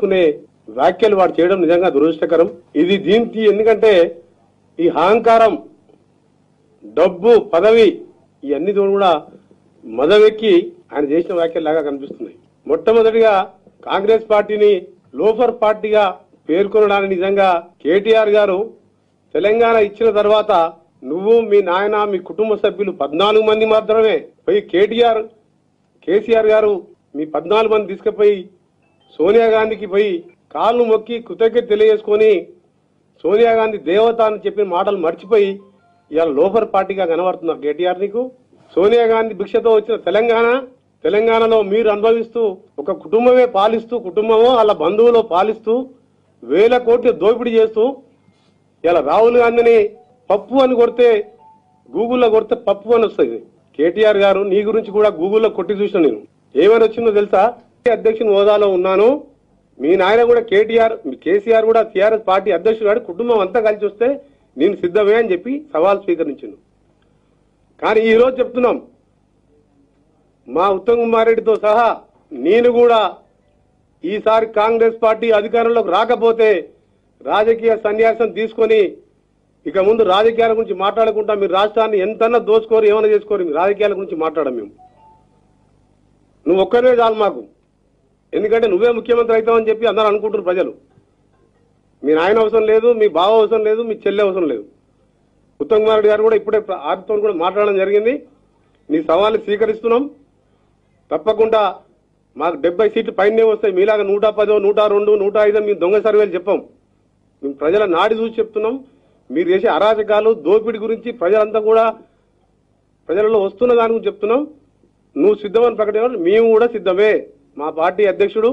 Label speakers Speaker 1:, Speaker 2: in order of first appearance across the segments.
Speaker 1: చేసుకునే వ్యాఖ్యలు వాడు చేయడం నిజంగా దురదృష్టకరం. ఇది దీనికి ఎందుకంటే ఈ అహంకారం, డబ్బు, పదవి ఇవన్నీ కూడా మదవెక్కి ఆయన చేసిన వ్యాఖ్యలాగా కనిపిస్తున్నాయి. మొట్టమొదటిగా కాంగ్రెస్ పార్టీని లోఫర్ పార్టీగా పేర్కొనడానికి నిజంగా కేటీఆర్ గారు తెలంగాణ ఇచ్చిన తర్వాత నువ్వు, మీ నాయన, మీ కుటుంబ సభ్యులు 14 మంది మాత్రమే పోయి కేసీఆర్ గారు మీ 14 మంది తీసుకుపోయి సోనియా గాంధీకి పోయి కాళ్ళు మొక్కి కృతజ్ఞత తెలియజేసుకొని సోనియా గాంధీ దేవత అని చెప్పిన మాటలు మర్చిపోయి ఇవాళ లోఫర్ పార్టీగా కనబడుతున్నారు కేటీఆర్. నీకు సోనియా గాంధీ భిక్షతో వచ్చిన తెలంగాణలో మీరు అనుభవిస్తూ ఒక కుటుంబమే పాలిస్తూ, కుటుంబమో వాళ్ళ బంధువులో పాలిస్తూ 1000 కోట్లు దోపిడీ చేస్తూ ఇలా రాహుల్ గాంధీని పప్పు అని కొడితే, గూగుల్లో కొడితే పప్పు అని వస్తుంది. కేటీఆర్ గారు నీ గురించి కూడా గూగుల్లో కొట్టి చూసిన నేను, ఏమని వచ్చిందో తెలుసా? అధ్యక్షుని హోదాలో ఉన్నాను, మీ నాయన కూడా కేసీఆర్ కూడా టీఆర్ఎస్ పార్టీ అధ్యక్షుడు గారు, కుటుంబం అంతా కలిసి వస్తే నేను సిద్ధమే అని చెప్పి సవాల్ స్వీకరించిండు. కానీ ఈ రోజు చెప్తున్నాం, మా ఉత్తమ్ కుమార్ రెడ్డితో సహా నేను కూడా ఈసారి కాంగ్రెస్ పార్టీ అధికారంలోకి రాకపోతే రాజకీయ సన్యాసం తీసుకొని ఇక ముందు రాజకీయాల గురించి మాట్లాడకుండా మీరు రాష్ట్రాన్ని ఎంతన్నా దోచుకోరు, ఏమైనా చేసుకోరు, మీ రాజకీయాల గురించి మాట్లాడడం మేము. నువ్వు ఒక్కనే చాలు మాకు, ఎందుకంటే నువ్వే ముఖ్యమంత్రి అవుతావని చెప్పి అందరూ అనుకుంటున్నారు ప్రజలు. మీ నాయన అవసరం లేదు, మీ బావ అవసరం లేదు, మీ చెల్లె అవసరం లేదు. ఉత్తమ్ కుమార్ రెడ్డి గారు కూడా ఇప్పుడే ఆపితో కూడా మాట్లాడడం జరిగింది. నీ సవాళ్ళు స్వీకరిస్తున్నాం. తప్పకుండా మాకు 70 సీట్లు పైనే వస్తాయి. మీలాగా 110, 102, 105 మేము దొంగ సర్వేలు చెప్పాం. మేము ప్రజల నాడి చూసి చెప్తున్నాం. మీరు చేసే అరాచకాలు, దోపిడీ గురించి ప్రజలంతా కూడా ప్రజలలో వస్తున్న దాని గురించి చెప్తున్నాం. నువ్వు సిద్ధమని ప్రకటించాలి, మేము కూడా సిద్ధమే. మా పార్టీ అధ్యక్షుడు,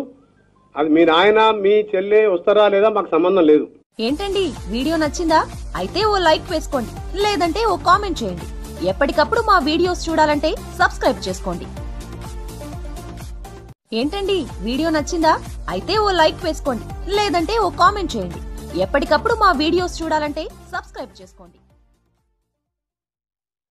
Speaker 1: అది మీ నాయన, మీ చెల్లె వస్తారా లేదా మాకు సంబంధం లేదు.
Speaker 2: ఏంటండి, వీడియో నచ్చిందా? అయితే ఓ లైక్ వేసుకోండి, లేదంటే ఓ కామెంట్ చేయండి. ఎప్పటికప్పుడు మా వీడియోస్ చూడాలంటే సబ్స్క్రైబ్ చేసుకోండి. ఏంటండి, వీడియో నచ్చిందా? అయితే ఓ లైక్ వేసుకోండి, లేదంటే ఓ కామెంట్ చేయండి. ఎప్పటికప్పుడు మా వీడియోస్ చూడాలంటే సబ్స్క్రైబ్ చేసుకోండి.